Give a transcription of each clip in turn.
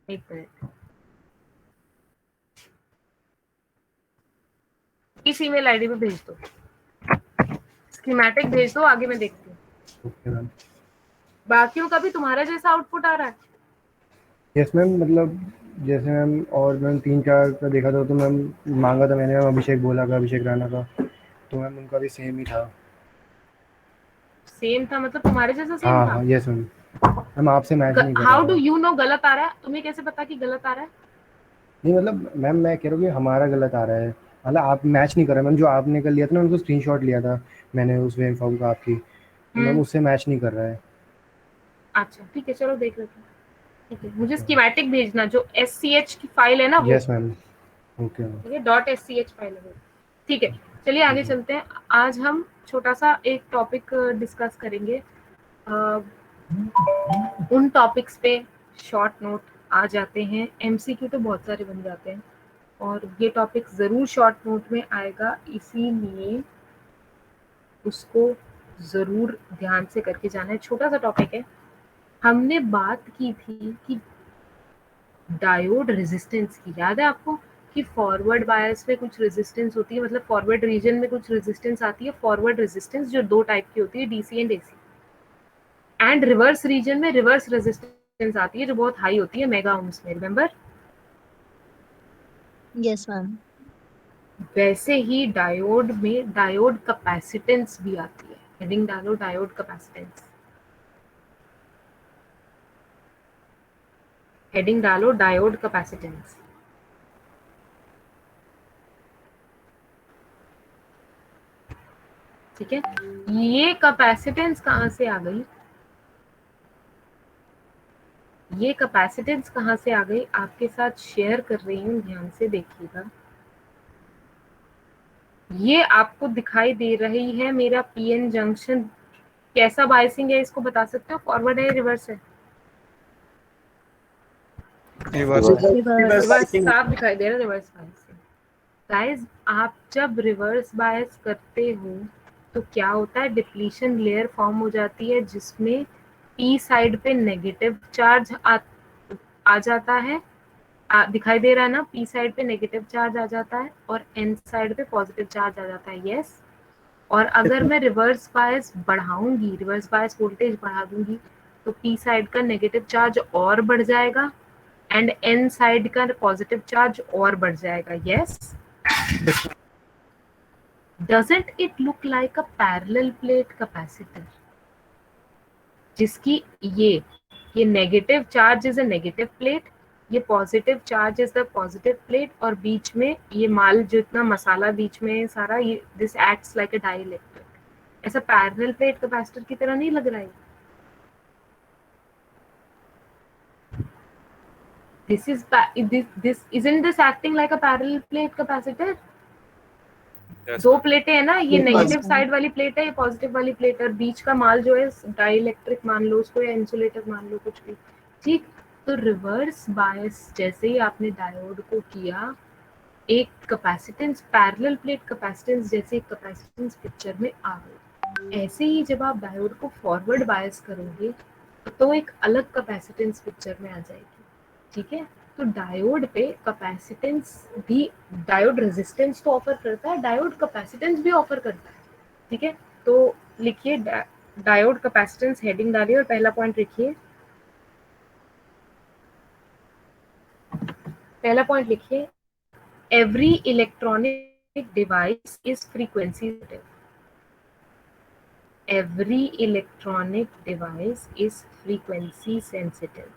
एक मिनट, इस email ID पे भेज दो, स्कीमेटिक भेज दो, आगे मैं देखती हूँ। Okay ma'am. बाकियों का भी तुम्हारा जैसा आउटपुट आ रहा है? यस मैम, मतलब जैसे मैम, और मैम 3-4 का देखा था तो मैम मांगा था मैंने मैम अभिषेक गोला का, अभिषेक राणा का, तो मैम उनका भी सेम ही था। सेम था मतलब तुम्हारे जैसा सेम हाँ था? हाँ यस मैम। मैम आपसे मैच नहीं कर रहा हाउ डू था। यू नो गलत आ रहा है? तुम्हें कैसे पता कि गलत आ रहा है? नहीं मतलब मैम मैं कह रहा हूँ कि हमारा गलत आ रहा है, मतलब आप मैच नहीं कर रहे मैम, जो आपने कर लिया था ना उनको स्क्रीनशॉट लिया था मैंने उस वेव फॉर्म का आपकी, तो मैम उससे मैच नहीं कर रहा है। अच्छा ठीक है, चलो देख लेते हैं। ठीक है, मुझे ओके मैम। स्कीमेटिक भेजना, जो SCH की फाइल है ना वो। Yes ma'am. Okay ma'am. ठीक है, .SCH फाइल है वो। ठीक है, चलिए आगे जी। चलते हैं। आज हम छोटा सा एक टॉपिक डिस्कस करेंगे। अ, उन टॉपिक्स पे शॉर्ट नोट आ जाते हैं, MCQ तो बहुत सारे बन जाते हैं, और ये टॉपिक जरूर शॉर्ट नोट में आएगा, इसीलिए उसको जरूर ध्यान से करके जाना है। छोटा सा टॉपिक है। हमने बात की थी कि डायोड रेजिस्टेंस की, याद है आपको कि फॉरवर्ड बायस में कुछ रेजिस्टेंस होती है, मतलब फॉरवर्ड रीजन में कुछ रेजिस्टेंस आती है, फॉरवर्ड रेजिस्टेंस जो दो टाइप की होती है, DC and AC, and reverse region में रिवर्स रेजिस्टेंस आती है जो बहुत हाई होती है, मेगा ओम्स में, रिमेंबर? Yes ma'am. वैसे ही डायोड में डायोड कैपेसिटेंस भी आती है। हेडिंग डालो, डायोड कैपेसिटेंस। हेडिंग डालो, डायोड कैपेसिटेंस। ठीक है, ये कैपेसिटेंस कहाँ से आ गई? ये कैपेसिटेंस कहाँ से आ गई आपके साथ शेयर कर रही हूँ, ध्यान से देखिएगा। ये आपको दिखाई दे रही है मेरा PN जंक्शन, कैसा बायसिंग है इसको बता सकते हो? फॉरवर्ड है, रिवर्स है? रिवर्स है। रिवर्स साफ दिखाई दे रहा है, रिवर्स बायसिंग। गाइस, आप जब रिवर्स बायस करते हो तो क्या होता है, डिप्लीशन लेयर फॉर्म हो जाती है जिसमें P साइड पे नेगेटिव चार्ज आ जाता है। दिखाई दे रहा है ना, P साइड पे नेगेटिव चार्ज आ जाता है और N साइड पे पॉजिटिव चार्ज आ जाता है, यस। और अगर मैं रिवर्स बायस बढ़ाऊंगी, रिवर्स बायस वोल्टेज बढ़ा दूंगी, तो P साइड का नेगेटिव चार्ज और बढ़ जाएगा एंड N साइड का पॉजिटिव चार्ज और बढ़ जाएगा, yes. Doesn't it look like a parallel plate capacitor? जिसकी ये negative charge is a negative plate, ये positive charge is the positive plate, और बीच में ये माल जो इतना मसाला बीच में सारा, ये this acts like a dielectric. ऐसा पैरेलल प्लेट कैपेसिटर की तरह नहीं लग रहा है? this isn't this acting like a parallel plate capacitor? Yes दो मैम। प्लेटें है ना, ये यस नेगेटिव मैम। साइड वाली प्लेट है, ये पॉजिटिव वाली प्लेट है, और बीच का माल जो है डाइलेक्ट्रिक मान लो उसको, या इंसुलेटर मान लो, कुछ भी। ठीक, तो रिवर्स बायस जैसे ही आपने डायोड को किया, एक कैपेसिटेंस, पैरेलल प्लेट कैपेसिटेंस जैसे एक कैपेसिटेंस पिक्चर में आ गई। ऐसे ही जब आप डायोड को फॉरवर्ड बायस करोगे तो एक अलग कैपेसिटेंस पिक्चर में आ जाएगी। ठीक है, तो डायोड पे कैपेसिटेंस भी, डायोड रेजिस्टेंस तो ऑफर करता है, डायोड कैपेसिटेंस भी ऑफर करता है। ठीक है, तो लिखिए डायोड कैपेसिटेंस, हेडिंग डालिए और पहला पॉइंट लिखिए। पहला पॉइंट लिखिए, every electronic device is frequency sensitive. Every electronic device is frequency sensitive.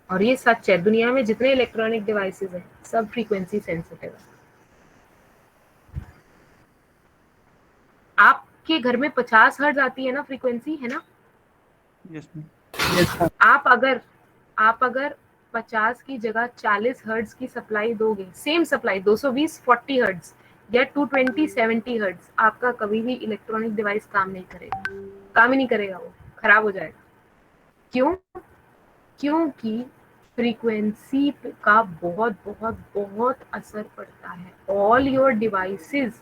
और ये सच है, दुनिया में जितने इलेक्ट्रॉनिक डिवाइसेस हैं सब फ्रीक्वेंसी सेंसिटिव है। आपके घर में 50 हर्ट्ज आती है ना फ्रीक्वेंसी, है ना? Yes ma'am. आप अगर आप अगर 50 की जगह 40 हर्ट्ज की सप्लाई दोगे, सेम सप्लाई 220 40 हर्ट्ज या 220 70 हर्ट्ज, आपका कभी भी इलेक्ट्रॉनिक डिवाइस काम नहीं करेगा, काम ही नहीं करेगा, वो खराब हो जाएगा। क्यों? क्योंकि फ्रीक्वेंसी का बहुत बहुत बहुत असर पड़ता है। All your devices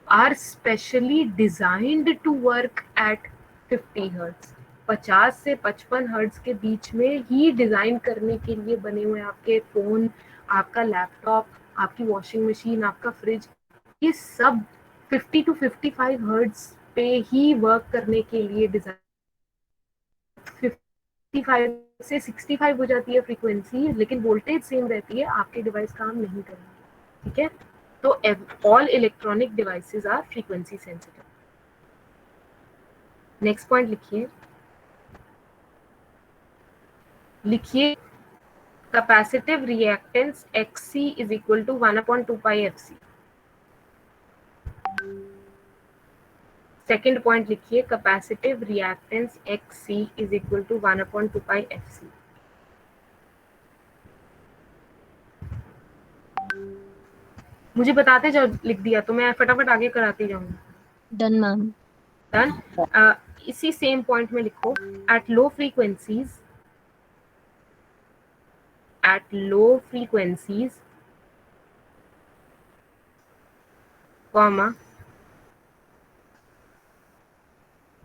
are specially designed to work at 50 hertz. 50 से 55 हर्ट्ज के बीच में ही डिजाइन करने के लिए बने हुए हैं। आपके फोन, आपका लैपटॉप, आपकी वॉशिंग मशीन, आपका फ्रिज, ये सब 50 to 55 हर्ट्ज पे ही वर्क करने के लिए डिजाइन। 55 से 65 हो जाती है फ्रीक्वेंसी, लेकिन वोल्टेज सेम रहती है, आपके डिवाइस काम नहीं करेंगे। ठीक है, तो all electronic devices are frequency sensitive. Next point लिखिए capacitive reactance XC is equal to 1/2 pi FC। Second point लिखिए capacitive reactance XC is equal to 1/2 pi FC। मुझे बताते जाओ, लिख दिया तो मैं फटाफट आगे कराती जाऊंगी। Done ma'am. डन। इसी सेम पॉइंट में लिखो at low frequencies comma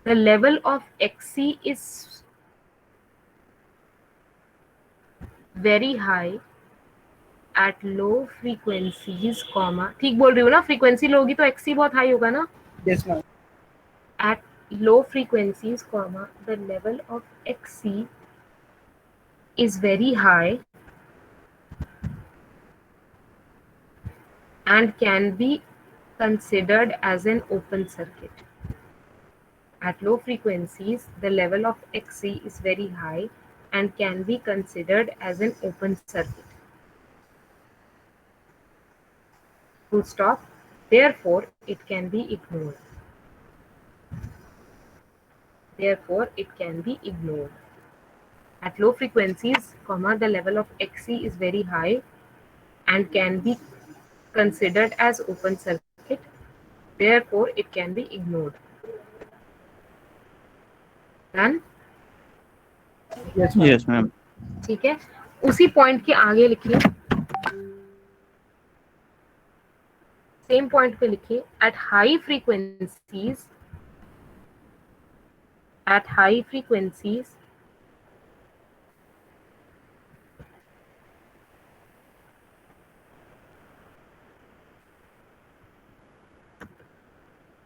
the level of XC is very high at low frequencies comma, ठीक बोल रही हूँ ना, फ्रीक्वेंसी लो होगी तो XC बहुत हाई होगा ना। Yes ma'am. At low frequencies comma the level of XC is very high and can be considered as an open circuit. At low frequencies, the level of XC is very high and can be considered as an open circuit. Full stop. Therefore, it can be ignored. At low frequencies, comma, the level of XC is very high and can be considered as open circuit. Therefore, it can be ignored. Done? Yes, ma'am. ठीक है, उसी point के आगे लिखिए, same point पे लिखिए at high frequencies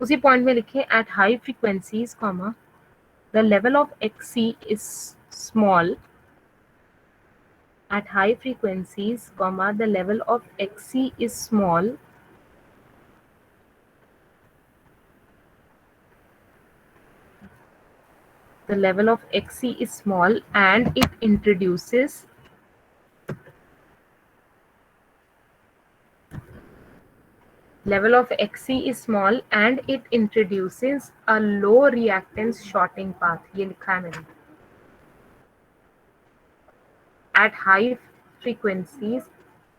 उसी point में लिखिए at high frequencies comma the level of XC is small. At high frequencies, comma, the level of XC is small and it introduces a low reactance shorting path। ये लिखा है मैंने। At high frequencies,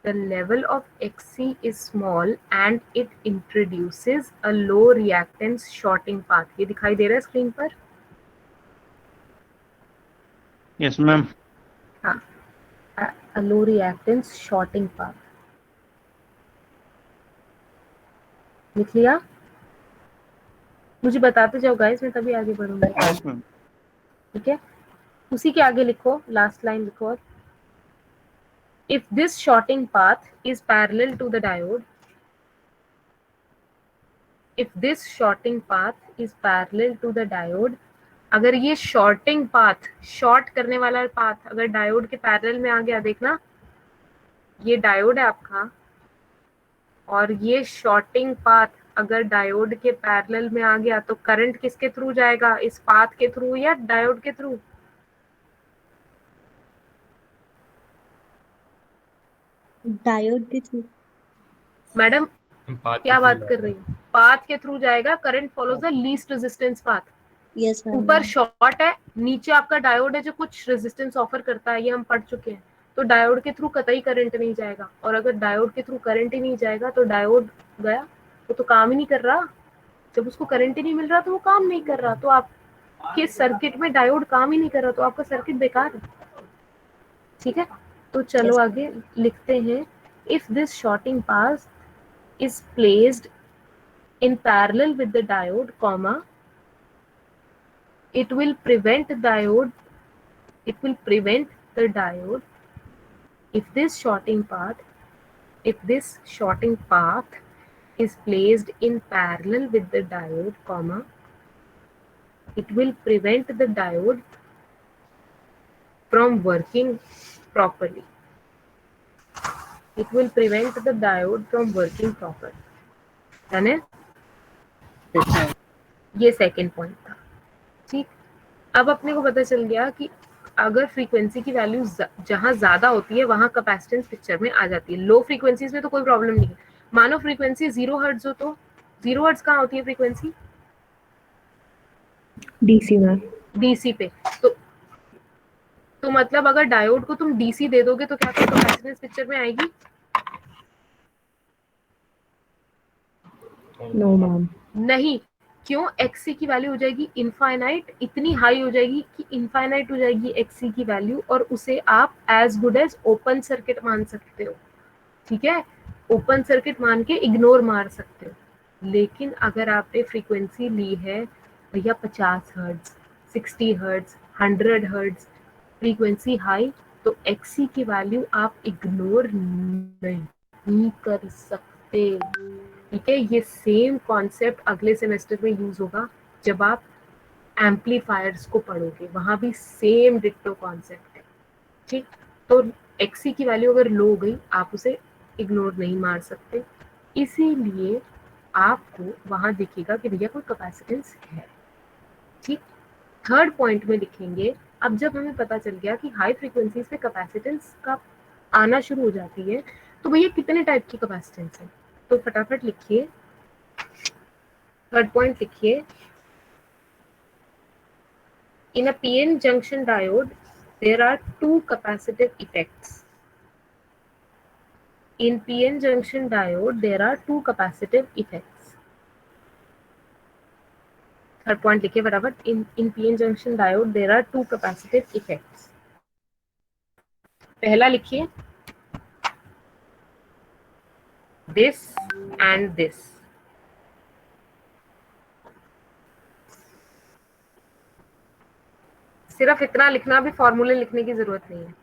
the level of XC is small and it introduces a low reactance shorting path। ये दिखाई दे रहा है screen पर? Yes, ma'am. हाँ, a low reactance shorting path लिख लिया? मुझे बताते जाओ गाइस, मैं तभी आगे बढ़ूंगी। Yes, ma'am. ठीक है, उसी के आगे लिखो, लास्ट लाइन लिखो। If this shorting path is parallel to the diode, अगर ये शॉर्टिंग पाथ, शॉर्ट करने वाला पाथ अगर डायोड के पैरेलल में आ गया, देखना ये डायोड है आपका, और ये शॉर्टिंग पाथ अगर डायोड के पैरेलल में आ गया तो करंट किसके थ्रू जाएगा, इस पाथ के थ्रू या डायोड के थ्रू? डायोड के थ्रू। मैडम क्या बात कर रही है? पाथ के थ्रू जाएगा, current follows the least resistance path. Yes ma'am. ऊपर शॉर्ट है, नीचे आपका डायोड है जो कुछ रेजिस्टेंस ऑफर करता है, ये हम पढ़ चुके हैं। तो डायोड के थ्रू कतई करंट नहीं जाएगा, और अगर डायोड के थ्रू करंट ही नहीं जाएगा तो डायोड गया, वो तो काम ही नहीं कर रहा। जब उसको करंट ही नहीं मिल रहा तो वो काम नहीं कर रहा, तो आपके सर्किट में डायोड काम ही नहीं कर रहा, तो आपका सर्किट बेकार है। ठीक है, तो चलो आगे लिखते हैं। If this shorting path is placed in parallel with the diode, comma, it will prevent the diode if this shorting path is placed in parallel with the diode, comma, it will prevent the diode from working properly. It will prevent the diode from working properly. Done है? ये second point था. ठीक, अब अपने को पता चल गया कि अगर फ्रीक्वेंसी की वैल्यू जहां ज्यादा होती है वहां कैपेसिटेंस पिक्चर में आ जाती है. लो फ्रीक्वेंसीज में तो कोई प्रॉब्लम नहीं है. मानो फ्रीक्वेंसी 0 हर्ट्ज हो तो 0 हर्ट्ज कहाँ होती है फ्रीक्वेंसी? डीसी में. डीसी पे. तो मतलब अगर डायोड को तुम डीसी दे दोगे तो क्या कैपेसिटेंस पिक्चर में आएगी? No ma'am. नहीं. क्यों? एक्सी की वैल्यू हो जाएगी इनफाइनाइट, इतनी हाई हो जाएगी कि इनफाइनाइट हो जाएगी एक्सी की वैल्यू, और उसे आप as good as open circuit मान सकते हो. ठीक है, ओपन सर्किट मान के इग्नोर मार सकते हो. लेकिन अगर आपने फ्रीक्वेंसी ली है भैया 50 hertz, 60 hertz, 100 hertz, frequency high, तो एक्सी की वैल्यू आप इग्नोर नहीं कर सकते. ठीक है, ये सेम कॉन्सेप्ट अगले सेमेस्टर में यूज होगा जब आप एम्पलीफायर्स को पढ़ोगे, वहां भी सेम डिट्टो कॉन्सेप्ट है. ठीक, तो एक्सी की वैल्यू अगर लो हो गई आप उसे इग्नोर नहीं मार सकते, इसीलिए आपको वहां दिखेगा कि भैया कोई कैपेसिटेंस है. ठीक, थर्ड पॉइंट में लिखेंगे. अब जब हमें पता चल गया कि हाई फ्रीक्वेंसीज पे कैपेसिटेंस का आना शुरू हो जाती है, तो भैया कितने टाइप की कैपेसिटेंस है? तो फटाफट लिखिए, थर्ड पॉइंट लिखिए. In a PN junction diode, there are two capacitive effects. In PN junction diode, there are two capacitive effects. Third point लिखिए बराबर. In PN junction diode, there are two capacitive effects. पहला लिखिए this and this. सिर्फ इतना लिखना, भी फॉर्मूले लिखने की जरूरत नहीं है.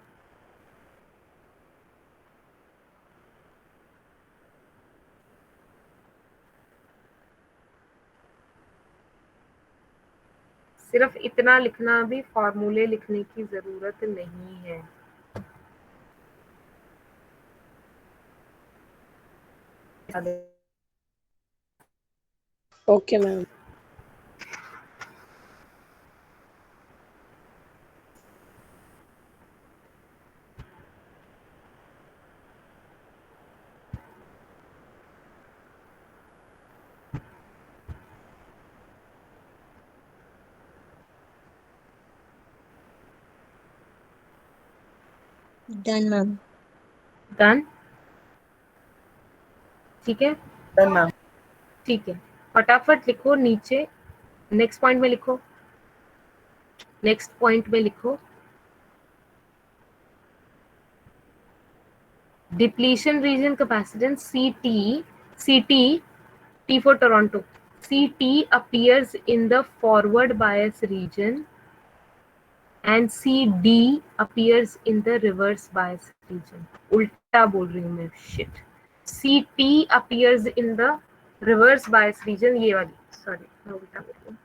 सिर्फ इतना लिखना, भी फॉर्मूले लिखने की जरूरत नहीं है. Okay ma'am. Done ma'am. Done. ठीक है, डन मैम. ठीक है, फटाफट लिखो नीचे. नेक्स्ट पॉइंट में लिखो, नेक्स्ट पॉइंट में लिखो depletion region capacitance CT T for Toronto. CT appears in the forward bias region and CD appears in the reverse bias region. उल्टा बोल रही हूँ मैं, shit. CT appears in the reverse bias region, ये वाली, sorry मैं उल्टा बोल रही हूँ.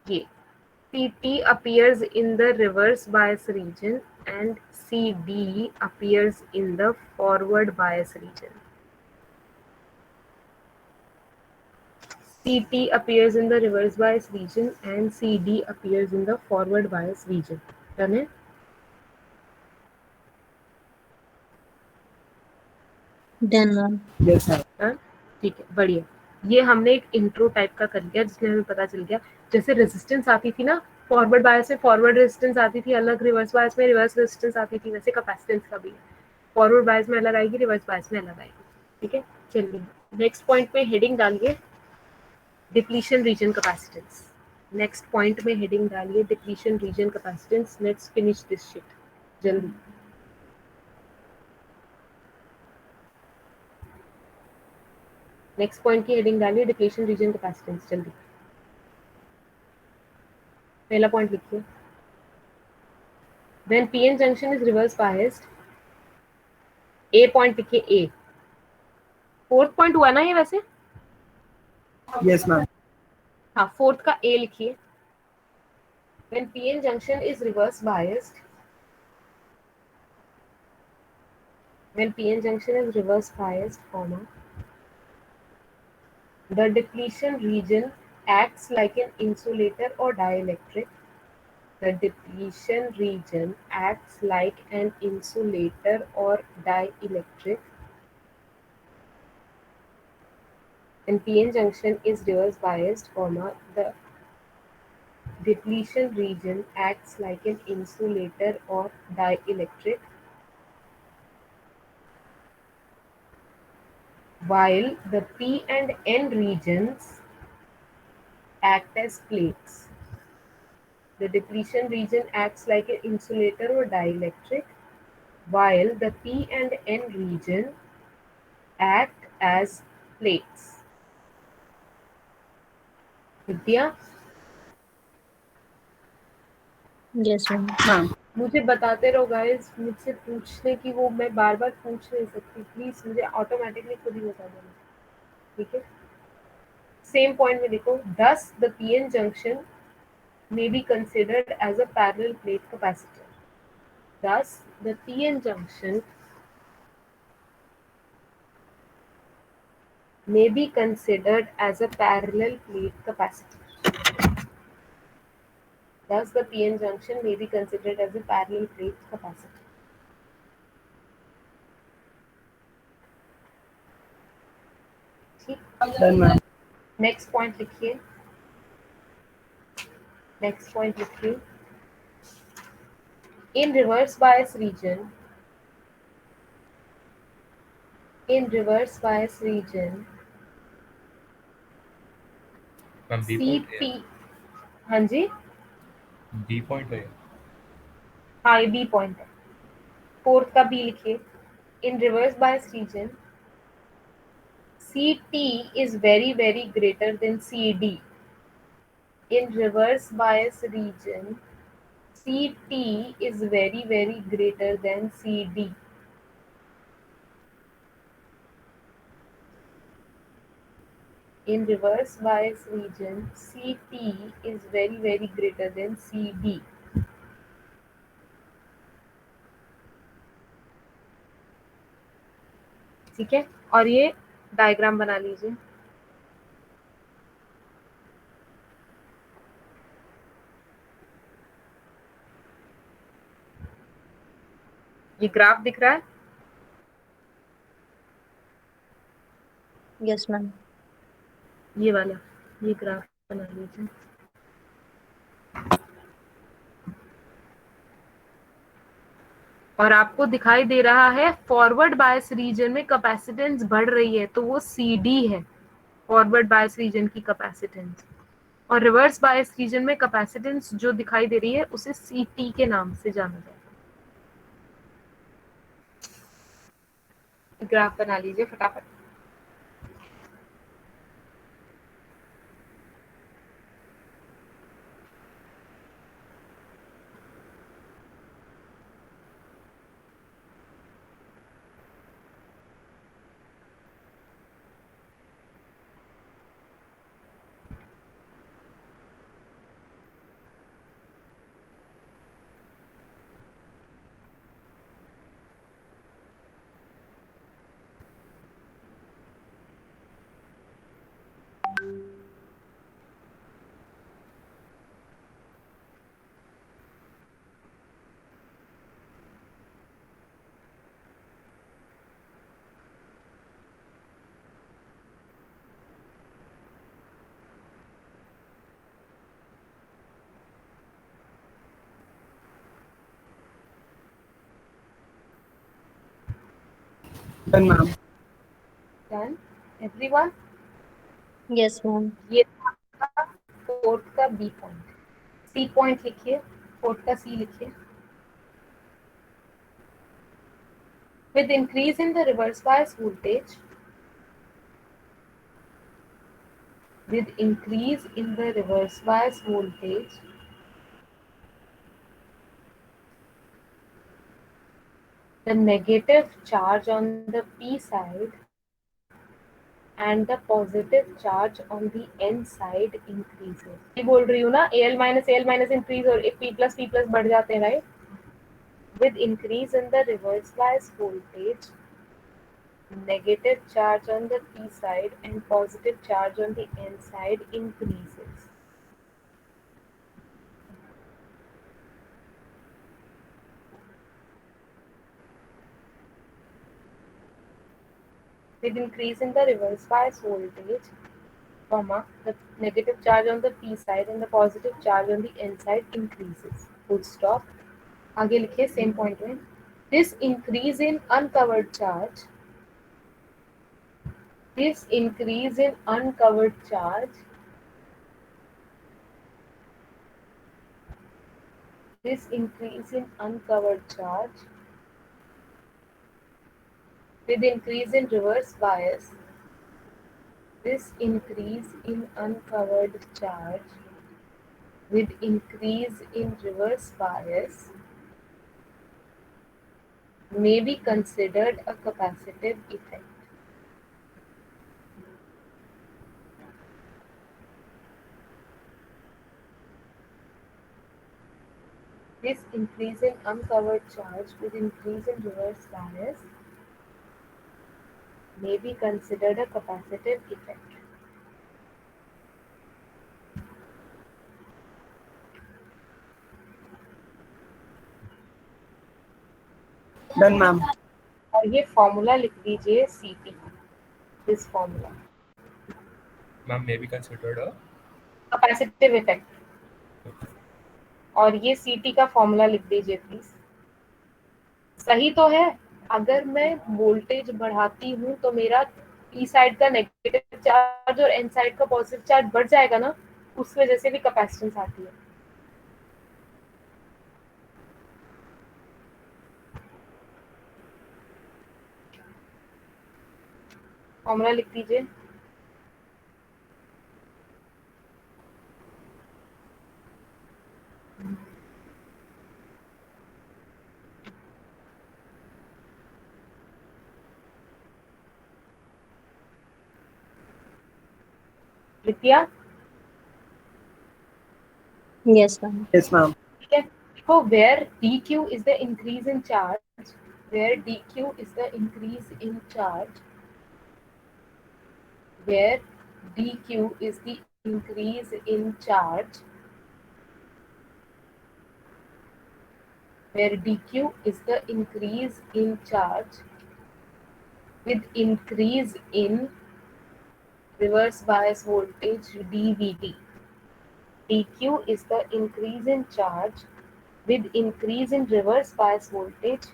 ये CT appears in the reverse bias region and CD appears in the forward bias region. CT appears in the reverse bias region and CD appears in the forward bias region. Done है? Done ma'am. Yes ma'am. हाँ? ठीक है, बढ़िया. ये हमने एक intro type का कर लिया जिसमें हमें पता चल गया जैसे रेजिस्टेंस आती थी ना फॉरवर्ड बायस में, फॉरवर्ड रेजिस्टेंस आती थी अलग, रिवर्स बायस में रिवर्स रेजिस्टेंस आती थी, वैसे कैपेसिटेंस का भी फॉरवर्ड बायस में अलग आएगी, रिवर्स बायस में अलग आएगी. ठीक है, चलिए नेक्स्ट पॉइंट में हेडिंग डालिए depletion region capacitance. Next point में हेडिंग डालिए depletion region capacitance. Let's finish this shit जल्दी. नेक्स्ट पॉइंट की हेडिंग डालिए डिप्लीशन रीजन कैपेसिटेंस जल्दी. पहला पॉइंट लिखिए। When PN junction is reverse biased, A point लिखिए A। फोर्थ पॉइंट हुआ ना ये वैसे? Yes ma'am. हाँ, फोर्थ का A लिखिए। When PN junction is reverse biased, when PN junction is reverse biased, comma, the depletion region acts like an insulator or dielectric. The depletion region acts like an insulator or dielectric. And PN junction is reverse biased, comma, the depletion region acts like an insulator or dielectric, while the P and N regions act as plates. The depletion region acts like an insulator or dielectric, while the P and N region act as plates. Vidya, Yes, ma'am. Ma'am मुझे बताते रहो guys, मुझसे पूछने की वो मैं बार बार पूछ नहीं सकती, प्लीज मुझे ऑटोमेटिकली खुद ही बता देना, ठीक है? सेम पॉइंट में देखो, thus the PN junction may be considered as a parallel plate capacitor. Thus the PN junction may be considered as a parallel plate capacitor. Thus the PN junction may be considered as a parallel plate capacitor. ठीक, done ma'am. Next point लिखिए। Next point लिखिए। In reverse bias region, in reverse bias region, ma'am B point है। CP, हाँ जी, B point है। हाँ ये B point है। फोर्थ का बी लिखिए। In reverse bias region, CT is very very greater than CD. In reverse bias region, CT is very very greater than CD. In reverse bias region, CT is very very greater than CD. ठीक है, और ये diagram बना लीजिए। ये graph दिख रहा है? Yes, ma'am. ये वाला, ये ग्राफ बना लीजिए। और आपको दिखाई दे रहा है फॉरवर्ड बायस रीजन में कैपेसिटेंस बढ़ रही है, तो वो CD है, फॉरवर्ड बायस रीजन की कैपेसिटेंस। और रिवर्स बायस रीजन में कैपेसिटेंस जो दिखाई दे रही है उसे CT के नाम से जाना जाता है। ग्राफ बना लीजिए फटाफट। Done ma'am. Done everyone? Yes, ma'am. ये था फोर्थ का बी पॉइंट। सी पॉइंट लिखिए, फोर्थ का सी लिखिए। With increase in the reverse bias voltage, with increase in the reverse bias voltage, the negative charge on the p side and the positive charge on the n side increases. ये बोल रही हूँ ना, al minus increase और p plus बढ़ जाते हैं, right? With increase in the reverse bias voltage, negative charge on the p side and positive charge on the n side increases. With increase in the reverse bias voltage, comma, the negative charge on the p side and the positive charge on the n side increases. Full stop. आगे लिखिए same point में. This increase in uncovered charge, this increase in uncovered charge, this increase in uncovered charge with increase in reverse bias, this increase in uncovered charge with increase in reverse bias may be considered a capacitive effect. This increase in uncovered charge with increase in reverse bias may be considered a capacitive effect. Done, ma'am. और ये formula लिख दीजिए CT, this formula, Ma'am, may be considered a capacitive effect, और ये CT का formula लिख दीजिए please. सही तो है. अगर मैं वोल्टेज बढ़ाती हूँ तो मेरा पी साइड का नेगेटिव चार्ज और एन साइड का पॉजिटिव चार्ज बढ़ जाएगा ना, उस वजह से भी कैपेसिटेंस आती है. फॉर्मूला लिख दीजिए. लिखिया. Yes, ma'am. Yes, ma'am. ठीक है. देखो, where dq is the increase in charge, where dq is the increase in charge, where dq is the increase in charge, where dq is the increase in charge with increase in reverse bias voltage dVd. dq is the increase in charge with increase in reverse bias voltage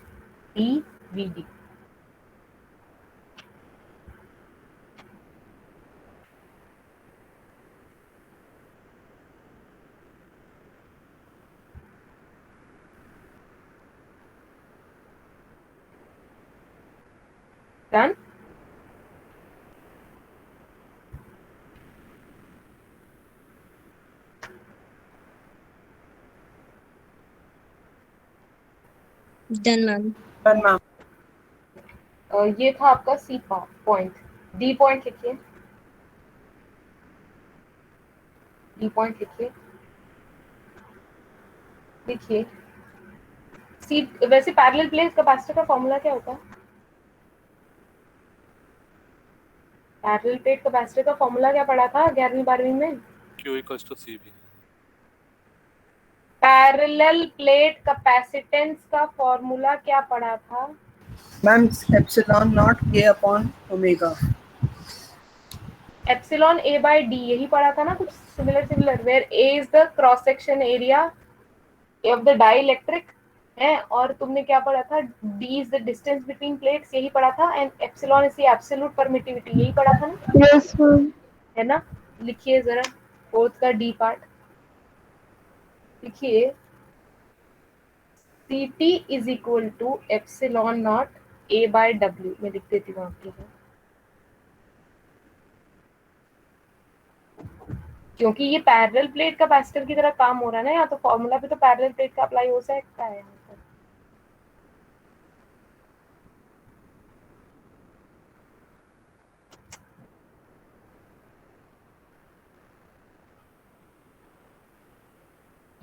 dVd. Done? Done, ma'am. Done, ma'am. ये था आपका C point. D point लिखिए. D point लिखिए. लिखिए. सी वैसे parallel plate capacitor का formula क्या होता है? पैरेलल प्लेट कैपेसिटर का फॉर्मूला क्या पढ़ा था 11वीं 12वीं में? Q equals to CV. Parallel plate capacitance का फॉर्मूला क्या पढ़ा था? Ma'am, epsilon naught K upon omega. Epsilon A by D, यही पढ़ा था ना कुछ similar, where A is the cross section area of the dielectric है, और तुमने क्या पढ़ा था? D is the distance between plates, यही पढ़ा था, and epsilon is the absolute permittivity, यही पढ़ा था ना? Yes, ma'am. है ना? लिखिए जरा फोर्थ का डी पार्ट लिखिए. Ct is equal to epsilon naught A by W. मैं लिख देती हूँ आपके लिए, क्योंकि ये पैरेलल प्लेट कैपेसिटर की तरह काम हो रहा है ना, यहाँ तो फॉर्मूला पे तो पैरेलल प्लेट का अप्लाई हो सकता है.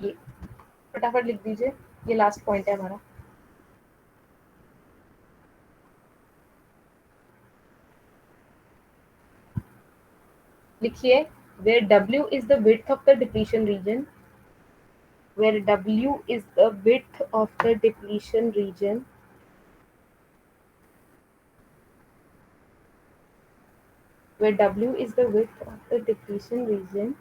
ये फटाफट लिख दीजिए, ये लास्ट पॉइंट है हमारा। लिखिए, where W is the width of the depletion region, where W is the width of the depletion region, where W is the width of the depletion region,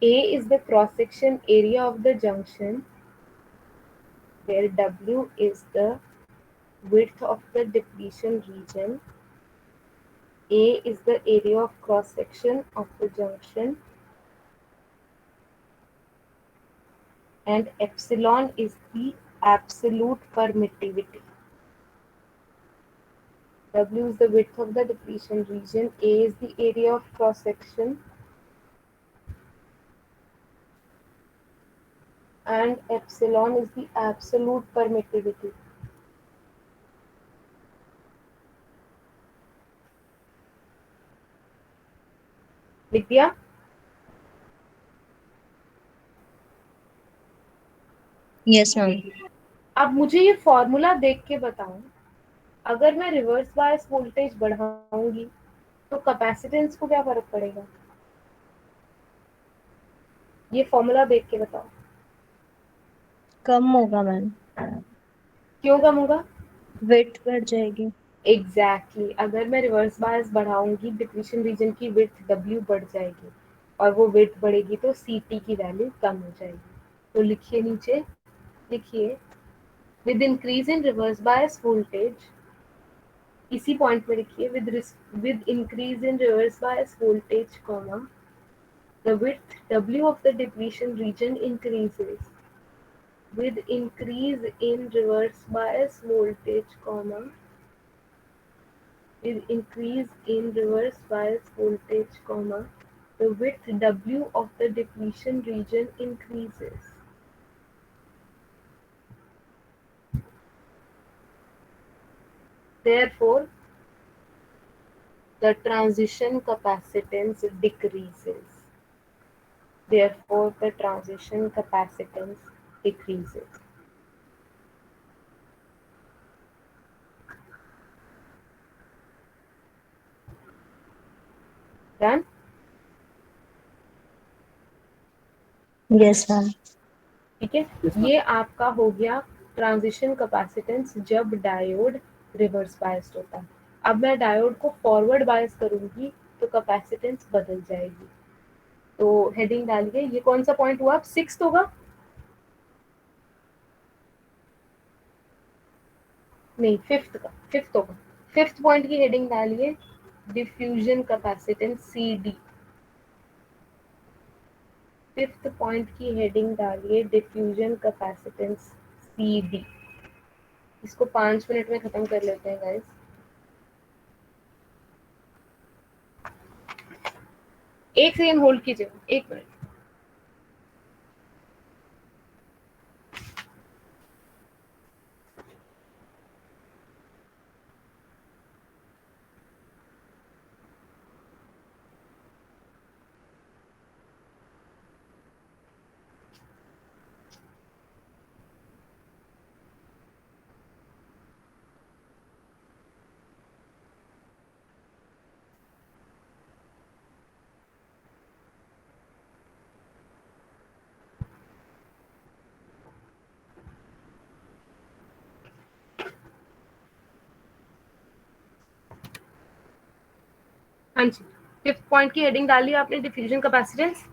A is the cross-section area of the junction, where W is the width of the depletion region, A is the area of cross-section of the junction, and epsilon is the absolute permittivity. W is the width of the depletion region, A is the area of cross-section, and epsilon is the absolute permittivity. लिख दिया? Yes, ma'am. अब मुझे ये formula देख के बताओ, अगर मैं रिवर्स बायस वोल्टेज बढ़ाऊंगी तो कैपेसिटेंस को क्या फर्क पड़ेगा? ये फॉर्मूला देख के बताओ। कम होगा मैम, क्यों कम होगा? वेट बढ़ जाएगी। एग्जैक्टली अगर मैं रिवर्स बायस बढ़ाऊंगी डिप्लीशन रीजन की विड्थ W बढ़ जाएगी, और वो विड्थ बढ़ेगी तो CT की वैल्यू कम हो जाएगी। तो लिखिए नीचे, लिखिए with increase in reverse bias voltage, इसी पॉइंट में लिखिए with increase in reverse bias voltage comma the width W of the depletion region increases with increase in reverse bias voltage comma with increase in reverse bias voltage comma the width W of the depletion region increases. Therefore, the transition capacitance decreases. Therefore, the transition capacitance decreases. Done? Yes, ma'am. ठीक है, ये आपका हो गया transition capacitance जब diode reverse biased होता है। अब मैं डायोड को फॉरवर्ड बायस करूंगी तो कैपेसिटेंस बदल जाएगी। तो हेडिंग डालिए, ये कौन सा पॉइंट हुआ? अब 6th होगा? नहीं, 5th का, 5th होगा। 5th पॉइंट की हेडिंग डालिए, diffusion capacitance CD। 5th point की हेडिंग डालिए, डिफ्यूजन कैपेसिटेंस CD। इसको 5 मिनट में खत्म कर लेते हैं गाइस। एक सेकंड होल्ड कीजिए, 1 मिनट। हाँ जी, 5th पॉइंट की हेडिंग डाली आपने, डिफ्यूजन कैपेसिटेंस।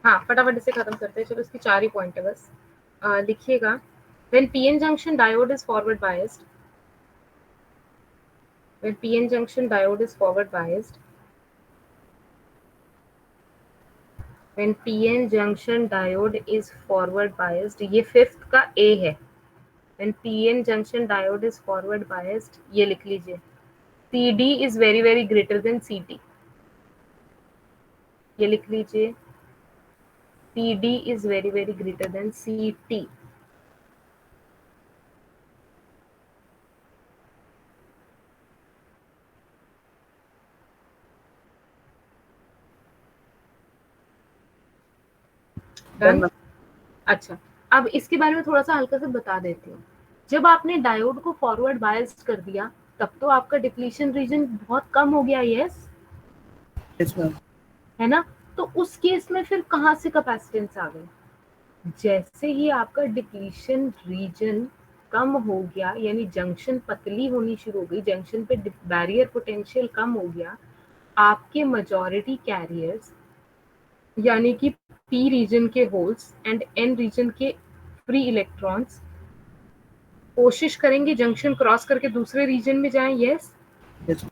हाँ, फटाफट इसे खत्म करते हैं। चलो, इसकी 4 ही पॉइंट है बस। लिखिएगा, when PN junction diode is forward biased, when PN junction diode is forward biased, when PN junction diode is forward biased, ये 5th का A है। when PN junction diode is forward biased, ये लिख लीजिए, CD is very very greater than CT। ये लिख लीजिए, CD is very very greater than CT। Done. अच्छा, अब इसके बारे में थोड़ा सा हल्का सा बता देती हूँ। जब आपने डायोड को फॉरवर्ड बायस्ड कर दिया तब तो आपका डिप्लीशन रीजन बहुत कम हो गया, यस Yes, ma'am. है ना। तो उस केस में फिर कहाँ से कैपेसिटेंस आ गई? जैसे ही आपका डिप्लीशन रीजन कम हो गया, यानी जंक्शन पतली होनी शुरू हो गई, जंक्शन पे बैरियर पोटेंशियल कम हो गया, आपके मेजॉरिटी कैरियर्स यानी कि पी रीजन के होल्स एंड एन रीजन के फ्री इलेक्ट्रॉन्स कोशिश करेंगे जंक्शन क्रॉस करके दूसरे रीजन में जाएं, यस। Yes.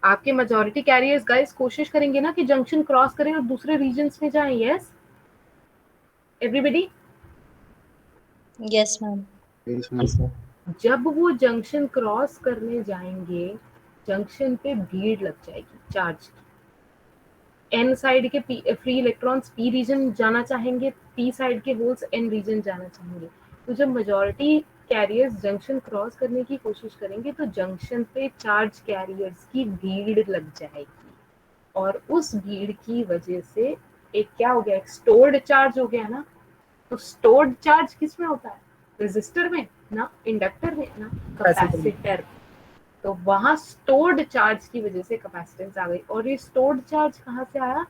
आपके मेजॉरिटी कैरियर्स गाइस कोशिश करेंगे ना कि जंक्शन क्रॉस करें और दूसरे रीजन्स में जाएं, यस एवरीबॉडी। Yes, ma'am. जब वो जंक्शन क्रॉस करने जाएंगे, जंक्शन पे भीड़ लग जाएगी चार्ज की। एन साइड के फ्री इलेक्ट्रॉन्स पी रीजन जाना चाहेंगे, पी साइड के होल्स एन रीजन जाना चाहेंगे। तो जब मेजॉरिटी कैरियर्स जंक्शन क्रॉस करने की कोशिश करेंगे तो जंक्शन पे चार्ज कैरियर्स की भीड़ लग जाएगी, और उस भीड़ की वजह से एक क्या हो गया, एक स्टोर्ड चार्ज हो गया ना। तो स्टोर्ड चार्ज किस में होता है? रेजिस्टर में ना, इंडक्टर में ना, कैपेसिटर। तो वहां स्टोर्ड चार्ज की वजह से कैपेसिटेंस आ गई। और ये स्टोर्ड चार्ज कहाँ से आया?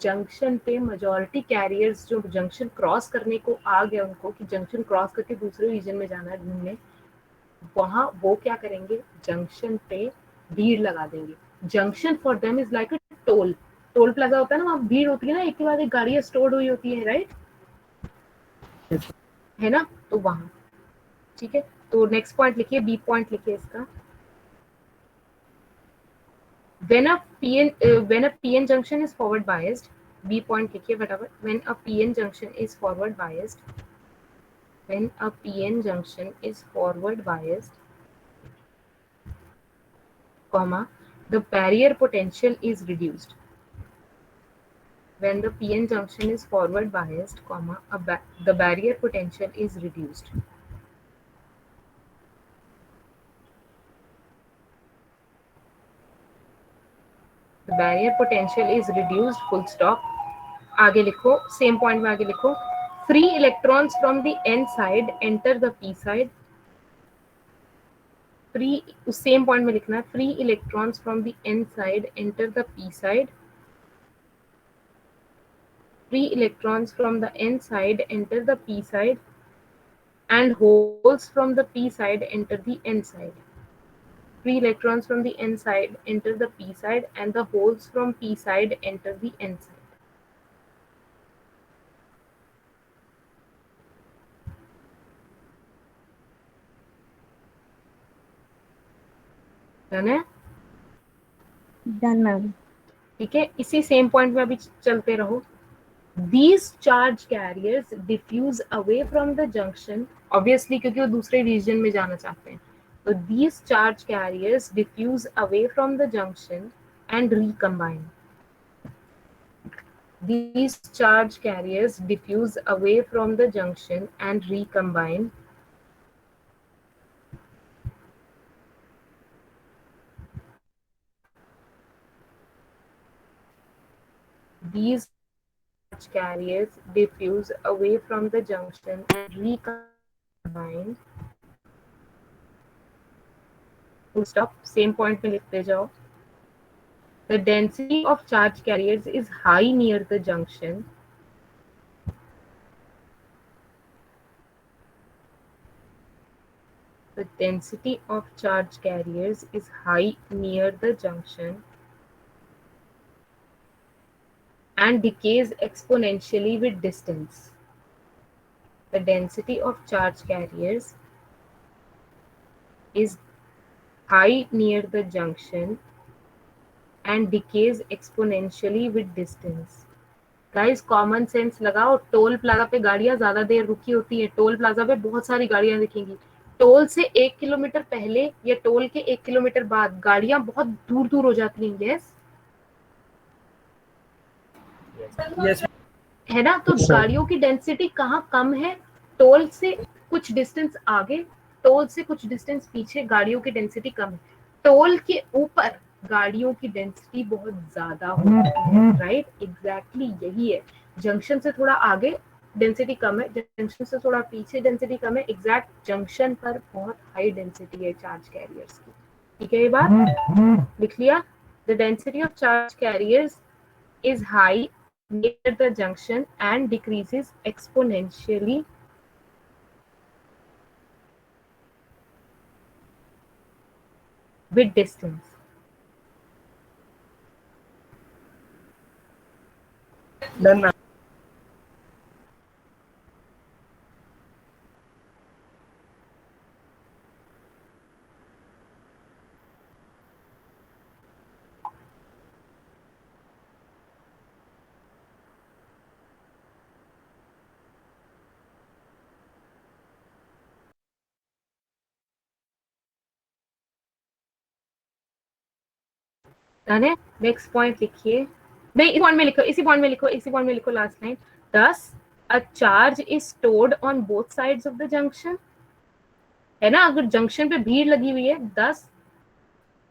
जंक्शन पे मेजॉरिटी कैरियर्स जो जंक्शन क्रॉस करने को आ गया, उनको कि जंक्शन क्रॉस करके दूसरे रीजन में जाना है घूमने, वहां वो क्या करेंगे, जंक्शन पे भीड़ लगा देंगे। Junction for them is like a toll. Toll plaza होता है ना, वहां भीड़ होती है ना, एक के बाद एक गाड़ियां स्टोर्ड हुई होती है, राइट, है ना। तो वहां, ठीक है। तो नेक्स्ट पॉइंट लिखिए, बी पॉइंट लिखिए इसका। when a PN junction is forward biased, B point लिखिए फटाफट। when a PN junction is forward biased, when a PN junction is forward biased, comma, the barrier potential is reduced. When the PN junction is forward biased, comma, the barrier potential is reduced. The barrier potential is reduced, full stop. आगे लिखो, same point में आगे लिखो, free electrons from the N side enter the P side. Free, उस same point में लिखना है, free electrons from the N side enter the P side. Free electrons from the N side enter the P side and holes from the p side enter the n side. Free electrons from the n side enter the p side and the holes from p side enter the n side. Done है? Done, ma'am. ठीक है, इसी same point में अभी चलते रहो। These charge carriers diffuse away from the junction, obviously क्योंकि वो दूसरे रीजन में जाना चाहते हैं। तो these charge carriers diffuse away from the junction and recombine. These charge carriers diffuse away from the junction and recombine. These charge carriers diffuse away from the junction and recombine. Full stop. Same point पे लिखते जाओ. The density of charge carriers is high near the junction. The density of charge carriers is high near the junction and decays exponentially with distance. The density of charge carriers is high near the junction and decays exponentially with distance. Guys common sense लगाओ। Toll plaza पे गाड़ियां ज्यादा देर रुकी होती है, toll plaza पे बहुत सारी गाड़ियां दिखेंगी। टोल से 1 किलोमीटर पहले या टोल के 1 किलोमीटर बाद गाड़ियां बहुत दूर दूर हो जाती हैं, यस Yes. है ना। तो गाड़ियों की डेंसिटी कहाँ कम है? टोल से कुछ डिस्टेंस आगे, टोल से कुछ डिस्टेंस पीछे गाड़ियों की डेंसिटी कम है। टोल के ऊपर गाड़ियों की डेंसिटी बहुत ज्यादा होती है, राइट, एग्जैक्टली यही है। जंक्शन से थोड़ा आगे डेंसिटी कम है, जंक्शन से थोड़ा पीछे डेंसिटी कम है, एग्जैक्ट जंक्शन पर बहुत हाई डेंसिटी है चार्ज कैरियर्स की। ठीक है, ये बात लिख लिया। The density of charge carriers is high near the junction and decreases exponentially with distance. Done, ma'am. Done है। नेक्स्ट पॉइंट लिखिए, नहीं इस पॉइंट में लिखो, इसी पॉइंट में लिखो, इसी पॉइंट में लिखो लास्ट लाइन। दस a charge is stored on both sides of the junction, है ना, अगर जंक्शन पे भीड़ लगी हुई है, दस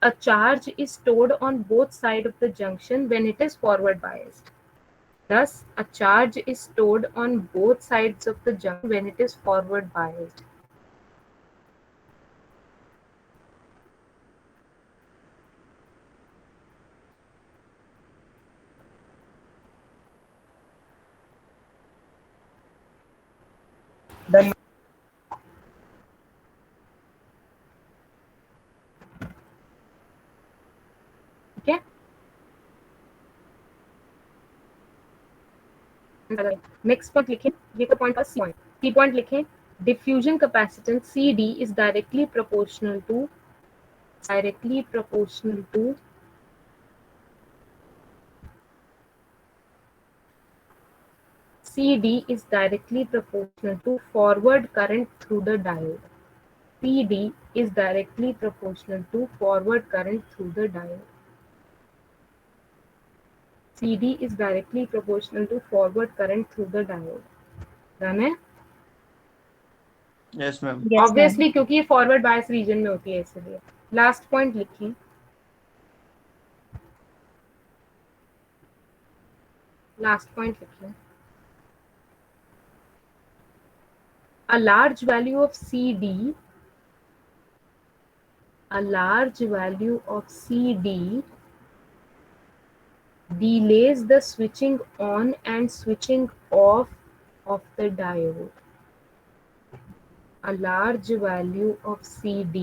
a charge is stored on both sides of the junction when it is forward biased. Thus, a charge is stored on both sides of the junction when it is forward biased. Done. ठीक है, next point लिखें, ये तो point first point, की point लिखें। Diffusion capacitance CD is directly proportional to CD is directly proportional to forward current through the diode. PD is directly proportional to forward current through the diode. CD is directly proportional to forward current through the diode. Done है? Yes, ma'am. Yes, ma'am. Obviously क्योंकि ये forward bias reason में होती है इसलिए। Last point लिखिए, last point लिखिए। A large value of CD, a large value of CD delays the switching on and switching off of the diode. A large value of CD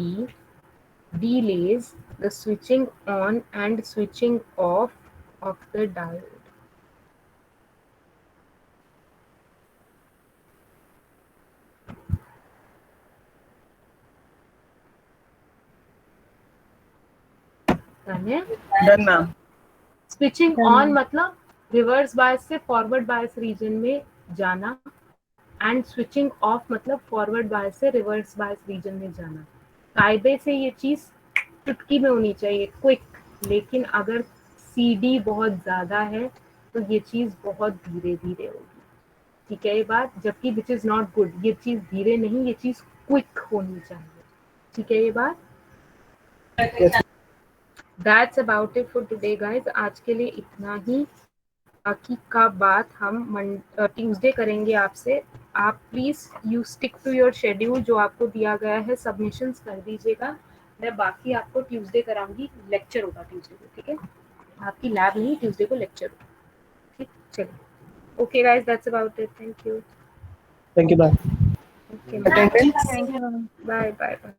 delays the switching on and switching off of the diode. Done, ma'am. Switching Done, on ma'am. मतलब reverse bias से forward bias reason में जाना, and switching off मतलब forward bias से reverse bias reason में जाना। कायदे से ये चीज चुटकी में होनी चाहिए, क्विक, लेकिन अगर CD बहुत ज्यादा है तो ये चीज बहुत धीरे धीरे होगी। ठीक है ये बात, जबकि विच इज नॉट गुड, ये चीज धीरे नहीं, ये चीज क्विक होनी चाहिए। ठीक है ये बात। Yes. That's about it for today guys, आज के लिए इतना ही। बाकी का बात हम ट्यूसडे करेंगे आपसे। आप please you stick to your schedule, जो आपको दिया गया है सबमिशंस कर दीजिएगा। मैं बाकी आपको ट्यूसडे कराऊंगी, लेक्चर होगा ट्यूसडे को, ठीक है, आपकी लैब नहीं, ट्यूसडे को लेक्चर होगा। ठीक, चलिए, okay guys, that's about it, thank you. Thank you, bye. Okay, Attendance. Thank you, ma'am. Bye bye bye.